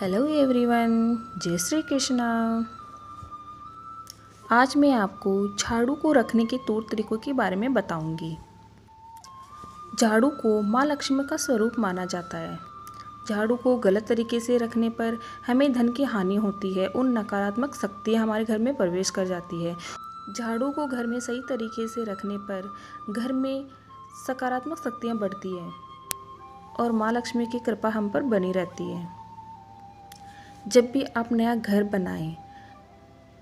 Hello everyone, जय श्री कृष्णा। आज मैं आपको झाड़ू को रखने के तौर तरीकों के बारे में बताऊंगी। झाड़ू को माँ लक्ष्मी का स्वरूप माना जाता है। झाड़ू को गलत तरीके से रखने पर हमें धन की हानि होती है और नकारात्मक शक्तियाँ हमारे घर में प्रवेश कर जाती है। झाड़ू को घर में सही तरीके से रखने पर घर में सकारात्मक शक्तियाँ बढ़ती हैं और माँ लक्ष्मी की कृपा हम पर बनी रहती है। जब भी आप नया घर बनाएं,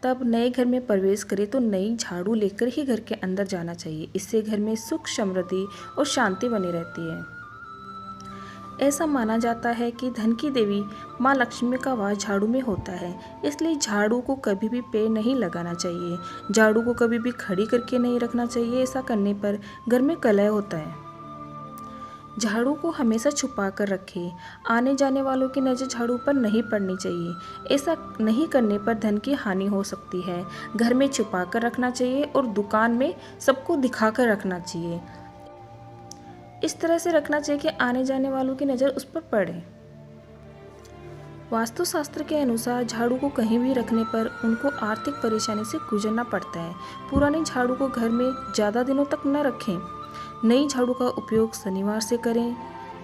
तब नए घर में प्रवेश करें तो नई झाड़ू लेकर ही घर के अंदर जाना चाहिए। इससे घर में सुख, समृद्धि और शांति बनी रहती है। ऐसा माना जाता है कि धन की देवी माँ लक्ष्मी का वास झाड़ू में होता है, इसलिए झाड़ू को कभी भी पैर नहीं लगाना चाहिए। झाड़ू को कभी भी खड़ी करके नहीं रखना चाहिए। ऐसा करने पर घर में कलह होता है। झाड़ू को हमेशा छुपा कर रखें। आने जाने वालों की नज़र झाड़ू पर नहीं पड़नी चाहिए। ऐसा नहीं करने पर धन की हानि हो सकती है। घर में छुपा कर रखना चाहिए और दुकान में सबको दिखा कर रखना चाहिए। इस तरह से रखना चाहिए कि आने जाने वालों की नज़र उस पर पड़े। वास्तुशास्त्र के अनुसार झाड़ू को कहीं भी रखने पर उनको आर्थिक परेशानी से गुजरना पड़ता है। पुरानी झाड़ू को घर में ज़्यादा दिनों तक न रखें। नई झाड़ू का उपयोग शनिवार से करें।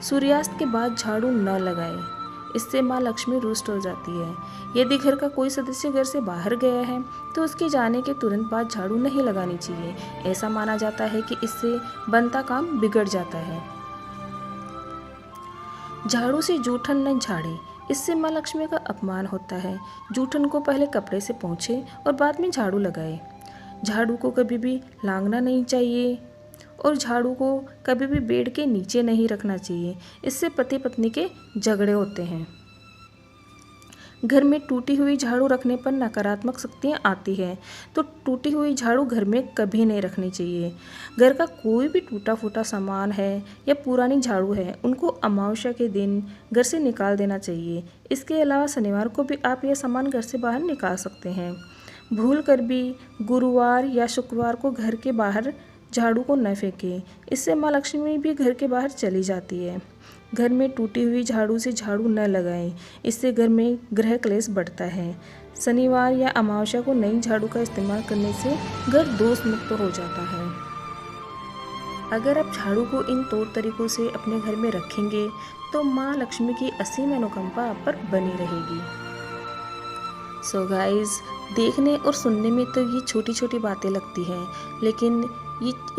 सूर्यास्त के बाद झाड़ू न लगाएं। इससे माँ लक्ष्मी रुष्ट हो जाती है। यदि घर का कोई सदस्य घर से बाहर गया है तो उसके जाने के तुरंत बाद झाड़ू नहीं लगानी चाहिए। ऐसा माना जाता है कि इससे बनता काम बिगड़ जाता है। झाड़ू से जूठन न झाड़ें, इससे माँ लक्ष्मी का अपमान होता है। जूठन को पहले कपड़े से पोंछें और बाद में झाड़ू लगाएं। झाड़ू को कभी भी लांघना नहीं चाहिए और झाड़ू को कभी भी बेड के नीचे नहीं रखना चाहिए। इससे पति पत्नी के झगड़े होते हैं। घर में टूटी हुई झाड़ू रखने पर नकारात्मक शक्तियाँ आती हैं, तो टूटी हुई झाड़ू घर में कभी नहीं रखनी चाहिए। घर का कोई भी टूटा फूटा सामान है या पुरानी झाड़ू है, उनको अमावस्या के दिन घर से निकाल देना चाहिए। इसके अलावा शनिवार को भी आप यह सामान घर से बाहर निकाल सकते हैं। भूल कर भी गुरुवार या शुक्रवार को घर के बाहर झाड़ू को न फेंकें। इससे माँ लक्ष्मी भी घर के बाहर चली जाती है। घर में टूटी हुई झाड़ू से झाड़ू न लगाएं, इससे घर में गृह क्लेश बढ़ता है। शनिवार या अमावस्या को नई झाड़ू का इस्तेमाल करने से घर दोष मुक्त हो जाता है। अगर आप झाड़ू को इन तौर तरीकों से अपने घर में रखेंगे तो माँ लक्ष्मी की असीम अनुकंपा आप पर बनी रहेगी। सो गाइज, देखने और सुनने में तो ये छोटी छोटी बातें लगती हैं, लेकिन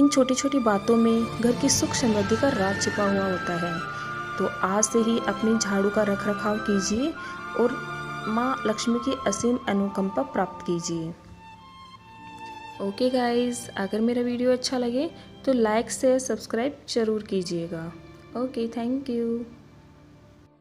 इन छोटी छोटी बातों में घर की सुख समृद्धि का राज छिपा हुआ होता है। तो आज से ही अपनी झाड़ू का रख रखाव कीजिए और माँ लक्ष्मी की असीम अनुकंपा प्राप्त कीजिए। ओके गाइस, अगर मेरा वीडियो अच्छा लगे तो लाइक शेयर सब्सक्राइब जरूर कीजिएगा। Okay, thank you.